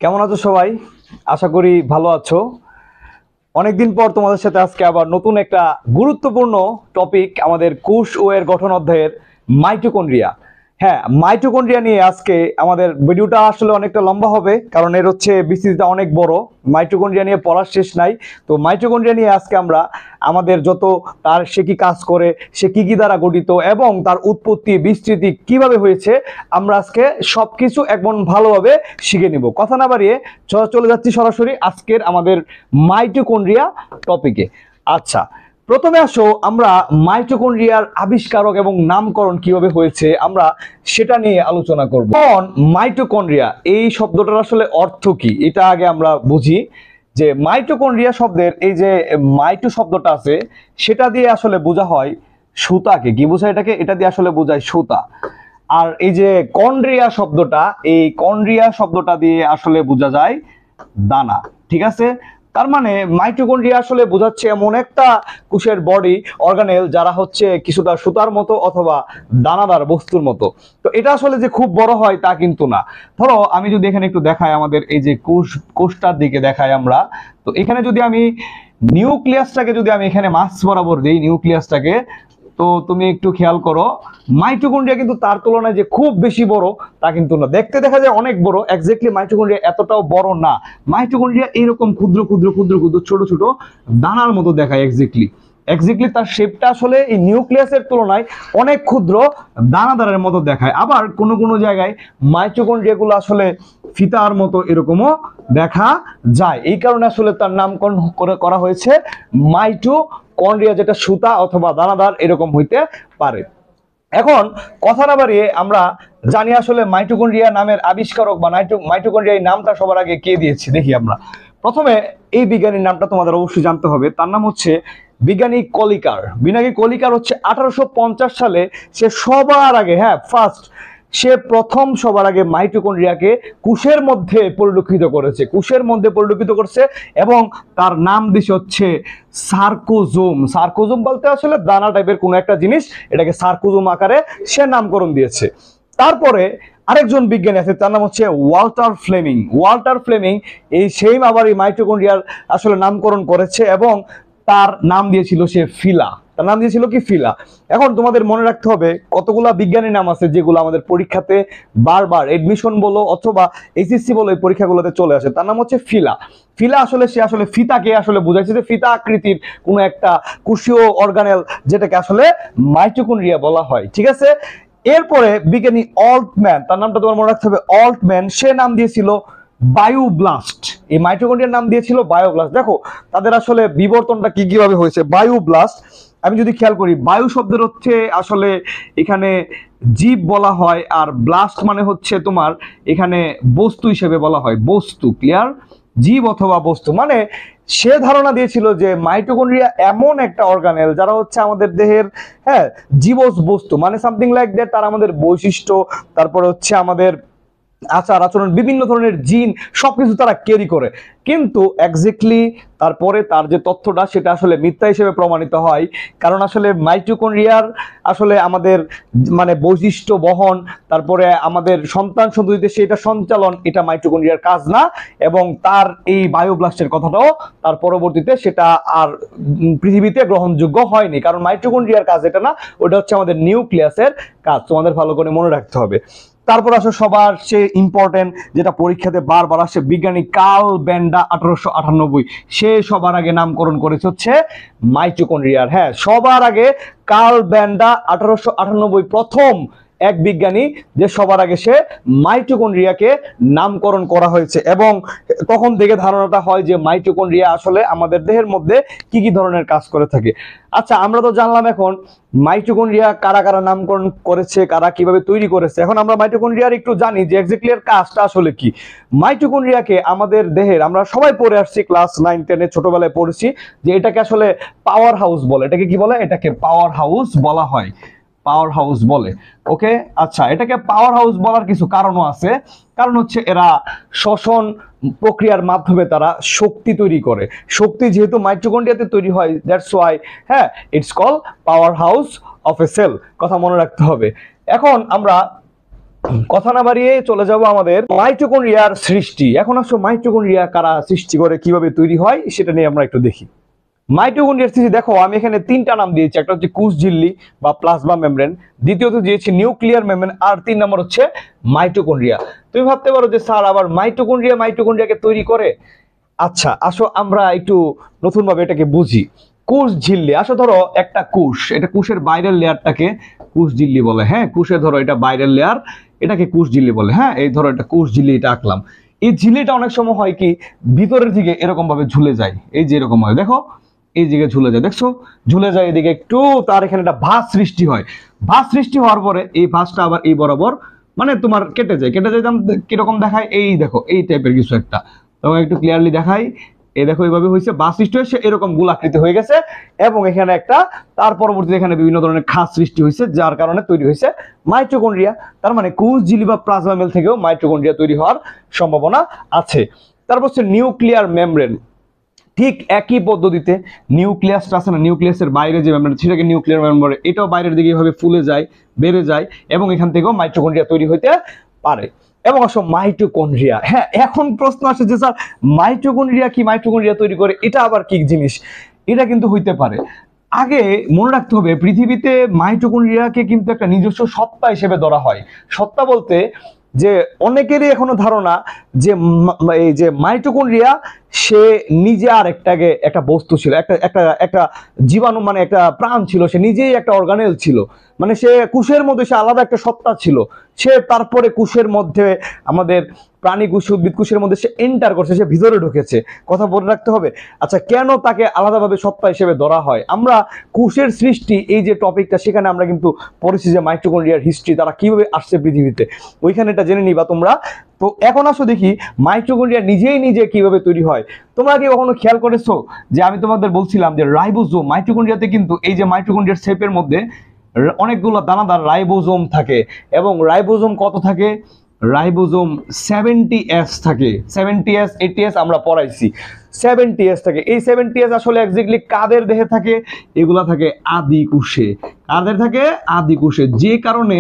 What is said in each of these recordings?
কেমন আছো সবাই? আশা করি ভালো আছো। অনেকদিন পর তোমাদের সাথে আজকে আবার নতুন একটা গুরুত্বপূর্ণ টপিক, আমাদের কোষ ও এর গঠন অধ্যায়ের মাইটোকন্ড্রিয়া। হ্যাঁ, মাইটোকন্ড্রিয়া নিয়ে আজকে আমাদের ভিডিওটা আসলে অনেকটা লম্বা হবে, কারণ এর হচ্ছে বিস্তৃতিটা অনেক বড়। মাইটোকন্ড্রিয়া নিয়ে পড়ার শেষ নাই। তো মাইটোকন্ড্রিয়া নিয়ে আজকে আমরা আমাদের যত সে কি কাজ করে, সে কি কি দ্বারা গঠিত এবং তার উৎপত্তি বিস্তৃতি কিভাবে হয়েছে, আমরা আজকে সবকিছু একদম ভালোভাবে শিখে নিব। কথা না বাড়িয়ে চলে যাচ্ছি সরাসরি আজকের আমাদের মাইটোকন্ড্রিয়া টপিকে। আচ্ছা, প্রথমে আসো আমরা মাইটোকন্ড্রিয়ার আবিষ্কারক এবং নামকরণ কিভাবে হয়েছে আমরা সেটা নিয়ে আলোচনা করব। মাইটোকন্ড্রিয়া এই শব্দটার আসলে অর্থ কি এটা আগে আমরা বুঝি। যে মাইটোকন্ড্রিয়া শব্দের এই যে মাইটো শব্দটা আছে, সেটা দিয়ে আসলে বোঝা হয় সুতাকে। কি বোঝায় এটাকে? এটা দিয়ে আসলে বোঝায় সুতা। আর এই যে কন্ড্রিয়া শব্দটা, এই কন্ড্রিয়া শব্দটা দিয়ে আসলে বোঝা যায় দানা। ঠিক আছে? তার মানে মাইটোকন্ড্রিয়া আসলে বোঝাচ্ছে এমন একটা কোষের বডি অর্গানেল যারা হচ্ছে কিছুটা সুতার মতো অথবা দানাদার বস্তুর মতো। তো এটা আসলে যে খুব বড় হয় তা কিন্তু না। ধরো আমি যদি এখানে একটু দেখাই, আমাদের এই যে কোষটার দিকে দেখাই আমরা, তো এখানে যদি আমি নিউক্লিয়াসটাকে যদি আমি এখানে মাছ বরাবর দিই নিউক্লিয়াসটাকে, তো তুমি একটু খেয়াল করো, মাইটোকন্ড্রিয়া কিন্তু তার তুলনায় যে খুব বেশি বড় তা কিন্তু না। দেখতে দেখা যায় অনেক বড়, এক্স্যাক্টলি মাইটোকন্ড্রিয়া এতটাও বড় না। মাইটোকন্ড্রিয়া এইরকম ক্ষুদ্র ক্ষুদ্র ক্ষুদ্র ক্ষুদ্র ছোট ছোট দানার মতো দেখায়। এক্স্যাক্টলি তার শেপটা আসলে এই নিউক্লিয়াসের তুলনায় অনেক ক্ষুদ্র দানাদারের মতো দেখায়। আবার কোনো কোনো জায়গায় মাইটোকন্ড্রিয়াগুলো আসলে ফিতার মতো এরকমও দেখা যায়। এই কারণে আসলে তার নামকরণ করা হয়েছে মাইটোকন্ড্রিয়া, যেটা সুতা অথবা দানাদার এরকম হইতে পারে। এখন কথা না বাড়িয়ে আমরা জানি আসলে মাইটোকন্ড্রিয়া নামের আবিষ্কারক বা মাইটোকন্ড্রিয়া এই নামটা সবার আগে কে দিয়েছে দেখি আমরা। প্রথমে এই বিজ্ঞানীর নামটা তোমাদের অবশ্যই জানতে হবে। তার নাম হচ্ছে বিজ্ঞানী কলিকার। বিজ্ঞানী কলিকার হচ্ছে 1850 সালে সে সবার আগে, হ্যাঁ ফার্স্ট, সে প্রথম সবার আগে মাইটোকন্ড্রিয়াকে কোষের মধ্যে পরিলক্ষিত করেছে, কোষের মধ্যে পরিলক্ষিত করছে এবং তার নাম দিছে হচ্ছে সার্কোজোম। সার্কোজোম বলতে আসলে দানা টাইপের কোনো একটা জিনিস, এটাকে সার্কোজোম আকারে সে নামকরণ দিয়েছে। তারপরে আরেকজন বিজ্ঞানী আছে, তার নাম হচ্ছে ওয়াল্টার ফ্লেমিং। ওয়াল্টার ফ্লেমিং এই সেম আবার এই মাইটোকন্ড্রিয়ার আসলে নামকরণ করেছে এবং তার নাম দিয়েছিল সে ফিলা। তার নাম দিয়েছিল কি? ফিলা। এখন তোমাদের মনে রাখতে হবে কতগুলা বিজ্ঞানীর নাম আছে যেগুলো আমাদের পরীক্ষাতে বারবার এডমিশন বলো অথবা এইচএসসি বলো এই পরীক্ষাগুলোতে চলে আসে। তার নাম হচ্ছে ফিলা। ফিলা আসলে সে আসলে ফিতাকে আসলে বুঝাইছে, যে ফিতা আকৃতির কোনো একটা কোষীয় অর্গানেল যেটাকে আসলে মাইটোকন্ড্রিয়া বলা হয়। ঠিক আছে? এরপরে বিজ্ঞানী অল্টম্যান, তার নামটা তোমার মনে রাখতে হবে, অল্টম্যান, সে নাম দিয়েছিল বায়োব্লাস্ট। এই মাইটোকন্ড্রিয়ার নাম দিয়েছিল বায়োব্লাস্ট। দেখো তাদের আসলে বিবর্তনটা কি কিভাবে হয়েছে। বায়োব্লাস্ট, আমি যদি খেয়াল করি, বায়ু শব্দের হচ্ছে আসলে এখানে জীব বলা হয়, আর ব্লাস্ট মানে হচ্ছে তোমার এখানে বস্তু হিসেবে বলা হয়, বস্তু। ক্লিয়ার? জীব অথবা বস্তু মানে সে ধারণা দিয়েছিল যে মাইটোকন্ড্রিয়া এমন একটা অর্গানেল যারা হচ্ছে আমাদের দেহের, হ্যাঁ, জীবস বস্তু, মানে সামথিং লাইক দ্যাট। তারা আমাদের বৈশিষ্ট্য, তারপরে হচ্ছে আমাদের আচার আচরণ, বিভিন্ন ধরনের জিন সবকিছু তারা ক্যারি করে। কিন্তু এক্স্যাক্টলি তারপরে তার যে তথ্যটা সেটা আসলে মিথ্যা হিসেবে প্রমাণিত হয়, কারণ আসলে মাইটোকন্ড্রিয়ার আসলে আমাদের মানে বৈশিষ্ট্য বহন, তারপরে আমাদের সন্তান সন্ততিতে সেটা সঞ্চালন, এটা মাইটোকন্ড্রিয়ার কাজ না। এবং তার এই বায়োব্লাস্টের কথাটাও তার পরবর্তীতে সেটা আর পৃথিবীতে গ্রহণযোগ্য হয়নি, কারণ মাইটোকন্ড্রিয়ার কাজ এটা না, ওটা হচ্ছে আমাদের নিউক্লিয়াসের কাজ। তোমাদের ভালো করে মনে রাখতে হবে। তারপর আসলে সবার সে ইম্পর্টেন্ট, যেটা পরীক্ষাতে বারবার আসে, বিজ্ঞানী কার্ল ব্যান্ডা 1898, সে সবার আগে নামকরণ করেছে হচ্ছে মাইটোকন্ড্রিয়ার। হ্যাঁ, সবার আগে কার্ল ব্যান্ডা 1898 প্রথম এক বিজ্ঞানী যে সবার আগে সে মাইটোকন্ড্রিয়াকে নামকরণ করা হয়েছে। এবং তখন থেকে ধারণাটা হয় যে মাইটোকন্ড্রিয়া আসলে আমাদের দেহের মধ্যে কি কি ধরনের কাজ করে থাকে। আচ্ছা, আমরা তো জানলাম এখন মাইটোকন্ড্রিয়া কারা কারা নামকরণ করেছে, কারা কিভাবে তৈরি করেছে। এখন আমরা মাইটোকন্ড্রিয়ার একটু জানি যে এক্স্যাক্টলি এর কাজটা আসলে কি। মাইটোকন্ড্রিয়াকে আমাদের দেহের, আমরা সবাই পড়ে আসছি ক্লাস 9-10 ছোটবেলায় পড়েছি যে এটাকে আসলে পাওয়ার হাউস বলে। এটাকে কি বলে? এটাকে পাওয়ার হাউস বলা হয়, পাওয়ার হাউস বলে। ওকে, আচ্ছা, এটাকে পাওয়ার হাউস বলার কিছু কারণও আছে। কারণ হচ্ছে এরা শ্বসন প্রক্রিয়ার মাধ্যমে তারা শক্তি তৈরি করে। শক্তি যেহেতু মাইটোকন্ড্রিয়াতে তৈরি হয়, দ্যাটস ওয়াই, হ্যাঁ, it's call power house of a cell. কথা মনে রাখতে হবে। এখন আমরা কথা না বাড়িয়ে চলে যাব আমাদের মাইটোকন্ড্রিয়ার সৃষ্টি। এখন আসলে মাইটোকন্ড্রিয়া কারা সৃষ্টি করে, কিভাবে তৈরি হয় সেটা নিয়ে আমরা একটু দেখি। মাইটোকন্ড্রিয়ার সৃষ্টি দেখো, আমি এখানে তিনটা নাম দিয়েছি। একটা হচ্ছে কোষ ঝিল্লি বা প্লাজমা মেমব্রেন, দ্বিতীয়ত দিয়েছি নিউক্লিয়ার মেমব্রেন, আর 3 নম্বর হচ্ছে মাইটোকন্ড্রিয়া। তুমি ভাবতে পারো যে স্যার আবার মাইটোকন্ড্রিয়াকে তৈরি করে। আচ্ছা আসো আমরা একটু নতুন ভাবে এটাকে বুঝি। কোষ ঝিল্লি, আসো ধরো একটা কোষ, এটা কোষের বাইরের লেয়ারটাকে কোষ ঝিল্লি বলে। হ্যাঁ, কোষের ধরো এটা বাইরের লেয়ার, এটাকে কোষ ঝিল্লি বলে। হ্যাঁ, এই ধরো এটা কোষ ঝিল্লি, এটা আঁকলাম। এই ঝিল্লিটা অনেক সময় হয় কি ভিতরের দিকে এরকম ভাবে ঝুলে যায়, এই যে এরকম হয়, দেখো এই দিকে ঝুলে যায়, দেখছো ঝুলে যায় এদিকে একটু, তার এখানে একটা ভাঁজ সৃষ্টি হয়। ভাঁজ সৃষ্টি হওয়ার পরে এই ভাঁজটা আবার এই বরাবর মানে তোমার কেটে যায় কিরকম দেখায়, এই দেখো এই টাইপের কিছু একটা, তোমাকে একটু ক্লিয়ারলি দেখাই। এই দেখো এইভাবে হয়েছে, বাস সৃষ্টি হয়েছে, এরকম গোলাকৃতি হয়ে গেছে, এবং এখানে একটা তার পরবর্তীতে এখানে বিভিন্ন ধরনের খাস সৃষ্টি হয়েছে, যার কারণে তৈরি হয়েছে মাইটোকন্ড্রিয়া। তার মানে কোষ ঝিল্লি বা প্লাজমা মেল থেকেও মাইটোকন্ড্রিয়া তৈরি হওয়ার সম্ভাবনা আছে। তারপর হচ্ছে নিউক্লিয়ার মেমব্রেন, ঠিক একই পদ্ধতিতে নিউক্লিয়াসটা আছে না, নিউক্লিয়াসের বাইরে যে মেমব্রেন সেটাকে নিউক্লিয়ার মেমব্রেন বলে, এটাও বাইরের দিকে এইভাবে ফুলে যায়, বেড়ে যায়, এবং এখান থেকেও মাইটোকন্ড্রিয়া তৈরি হইতে পারে। এবং আসো মাইটোকন্ড্রিয়া, হ্যাঁ এখন প্রশ্ন আসে যে স্যার মাইটোকন্ড্রিয়া তৈরি করে, এটা আবার কি জিনিস? এটা কিন্তু হইতে পারে। আগে মনে রাখতে হবে পৃথিবীতে মাইটোকন্ড্রিয়াকে কিন্তু একটা নিজস্ব সত্তা হিসেবে ধরা হয়। সত্তা বলতে যে অনেকেরই এখনো ধারণা যে এই যে মাইটোকন্ড্রিয়া সে নিজে আর একটা বস্তু ছিল, একটা একটা একটা জীবাণু, মানে একটা প্রাণ ছিল, সে নিজেই একটা অর্গানেল ছিল, মানে সে কোষের মধ্যে সে আলাদা একটা সত্তা ছিল। সে তারপরে কোষের মধ্যে আমাদের প্রাণী কোষ, উদ্ভিদ কোষের মধ্যে সে এন্টার করছে, সে ভিতরে ঢুকেছে। কথা বলে রাখতে হবে। আচ্ছা, কেন তাকে আলাদাভাবে সত্তা হিসেবে ধরা হয়? আমরা কোষের সৃষ্টি এই যে টপিকটা, সেখানে আমরা কিন্তু পড়েছি যে মাইটোকন্ড্রিয়ার হিস্ট্রি, তারা কিভাবে আসছে পৃথিবীতে, ওইখানে এটা জেনে নিবা তোমরা। তো এখন আসো দেখি মাইটোকন্ড্রিয়া নিজে কিভাবে তৈরি হয়। তোমরা কি কখনো খেয়াল করেছো যে আমি তোমাদের বলছিলাম যে রাইবোজোম, মাইটোকন্ড্রিয়াতে কিন্তু এই যে মাইটোকন্ড্রিয়ার শেপের মধ্যে অনেকগুলো দানাদার রাইবোজোম থাকে, এবং রাইবোজোম কত থাকে? রাইবোজোম 70S থাকে, 70S 80S আমরা পড়াইছি, 70S থাকে। এই 70S আসলে এক্স্যাক্টলি কাদের দেহে থাকে? এগুলা থাকে আদি কোষে। কাদের থাকে? আদি কোষে। যে কারণে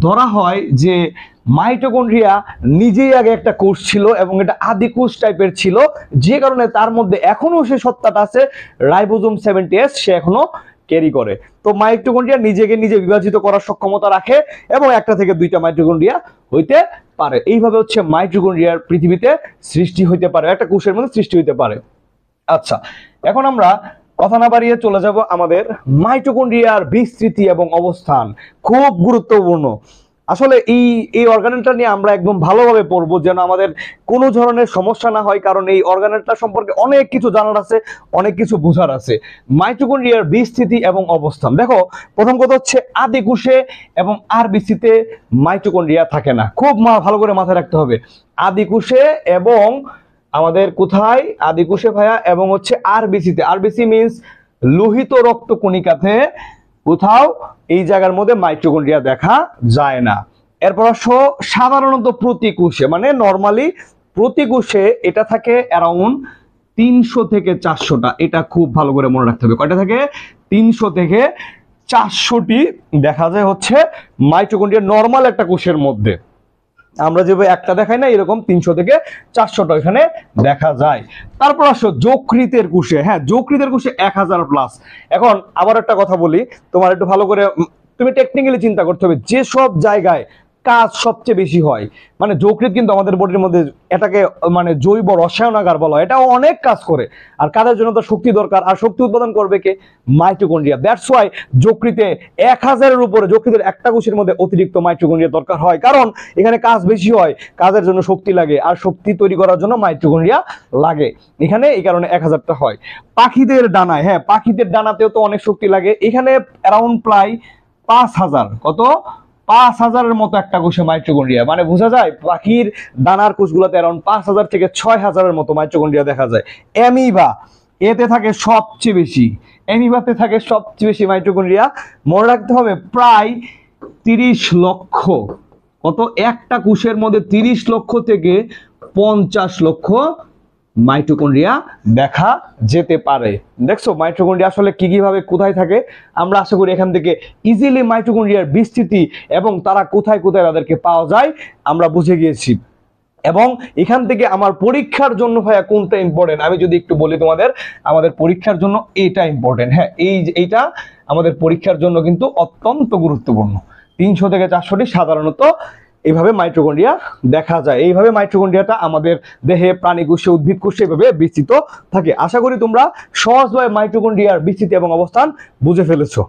ধরা হয় যে মাইটোকন্ড্রিয়া নিজেই আগে একটা কোষ ছিল, এবং এটা আদি কোষ টাইপের ছিল, যে কারণে তার মধ্যে এখনো সে সত্তাটা আছে, রাইবোজোম 70S সে এখনো ক্যারি করে। তো মাইটোকন্ড্রিয়া নিজেকে নিজে বিভাজিত করার সক্ষমতা রাখে, এবং একটা থেকে দুইটা মাইটোকন্ড্রিয়া হইতে পারে। এইভাবে হচ্ছে মাইটোকন্ড্রিয়ার পৃথিবীতে সৃষ্টি হইতে পারে, একটা কোষের মধ্যে সৃষ্টি হইতে পারে। আচ্ছা, এখন আমরা কথা না বাড়িয়ে চলে যাব আমাদের মাইটোকন্ড্রিয়ার বিস্তৃতি এবং অবস্থান। খুব গুরুত্বপূর্ণ। আসলে এই অর্গানেলটা নিয়ে আমরা একদম ভালোভাবে পড়বো, যেন আমাদের কোনো ধরনের সমস্যা না হয়, কারণ এই অর্গানেলটা সম্পর্কে অনেক কিছু জানার আছে, অনেক কিছু বোঝার আছে। মাইটোকন্ড্রিয়ার বিস্তৃতি এবং অবস্থান দেখো, প্রথম কথা হচ্ছে আদি কোষে এবং আরবিসিতে মাইটোকন্ড্রিয়া থাকে না। খুব ভালো করে মাথায় রাখতে হবে, আদি কোষে এবং আমাদের কোথায়? আদি কোষে ভাইয়া, এবং হচ্ছে আরবিসিতে। আরবিসি মিন্স লোহিত রক্ত কণিকাতে কোথাও এই জায়গার মধ্যে মাইটোকন্ড্রিয়া দেখা যায় না। এরপর আসো সাধারণত প্রতি কোষে, মানে নরমালি প্রতি কোষে এটা থাকে অ্যারাউন্ড 300 থেকে 400টা। এটা খুব ভালো করে মনে রাখতে হবে, কয়টা থাকে? 300 থেকে 400টি দেখা যায় হচ্ছে মাইটোকন্ড্রিয়া নরমাল একটা কোষের মধ্যে। আমরা যেভাবে একটা দেখাই না, এরকম 300 থেকে 400টা এখানে দেখা যায়। তারপর আসো যকৃতের কোষে। হ্যাঁ, যকৃতের কোষে 1000+। এখন আবার একটা কথা বলি, তোমার একটু ভালো করে তুমি টেকনিক্যালি চিন্তা করতে হবে, যে সব জায়গায় কাজ সবচেয়ে বেশি হয়, মানে যকৃৎ কিন্তু আমাদের বডির মধ্যে এটাকে মানে জৈব রসায়নাগার বলা হয়, এটাও অনেক কাজ করে। আর কাজের জন্য তো শক্তি দরকার, আর শক্তি উৎপাদন করবে কে? মাইটোকন্ড্রিয়া। দ্যাটস ওয়াই যকৃতে 1000-এর উপরে, যকৃতের একটা কোষের মধ্যে অতিরিক্ত মাইটোকন্ড্রিয়া দরকার হয়, কারণ এখানে কাজ বেশি হয়, কাজের জন্য শক্তি লাগে, আর শক্তি তৈরি করার জন্য মাইটোকন্ড্রিয়া লাগে এখানে, এই কারণে 1000টা হয়। পাখিদের ডানায়, হ্যাঁ পাখিদের ডানাতেও তো অনেক শক্তি লাগে, এখানে অ্যারাউন্ড প্রায় 5000, কত? 5000-এর মতো একটা কোষে মাইটোকন্ড্রিয়া। মানে বোঝা যায় পাখির দানার কোষগুলোতে অ্যারাউন্ড 5000 থেকে 6000-এর মতো মাইটোকন্ড্রিয়া দেখা যায়। অ্যামিবা, এতে থাকে সবচেয়ে বেশি, অ্যামিবাতে থাকে সবচেয়ে বেশি মাইটোকন্ড্রিয়া। মনে রাখতে হবে প্রায় 30 লক্ষ, কত? একটা কোষের মধ্যে 30 লক্ষ থেকে 50 লক্ষ মাইটোকন্ড্রিয়া দেখা যেতে পারে। দেখছো মাইটোকন্ড্রিয়া আসলে কিভাবে কোথায় থাকে, আমরা আশা করি এখান থেকে ইজিলি মাইটোকন্ড্রিয়ার বিস্তৃতি এবং তারা কোথায় কোথায় তাদেরকে পাওয়া যায় আমরা বুঝে গিয়েছি। এবং এখান থেকে আমার পরীক্ষার জন্য ভাইয়া কোনটা ইম্পর্টেন্ট আমি যদি একটু বলি তোমাদের, আমাদের পরীক্ষার জন্য এইটা ইম্পর্টেন্ট। হ্যাঁ, এইটা আমাদের পরীক্ষার জন্য কিন্তু অত্যন্ত গুরুত্বপূর্ণ। 300 থেকে 400টি সাধারণত এইভাবে মাইটোকন্ড্রিয়া দেখা যায়। এইভাবে মাইটোকন্ড্রিয়াটা আমাদের দেহে প্রাণী কোষে উদ্ভিদ কোষে এইভাবে বিস্তৃত থাকে। আশা করি তোমরা সহজভাবে মাইটোকন্ড্রিয়ার বিস্তৃতি এবং অবস্থান বুঝে ফেলেছো।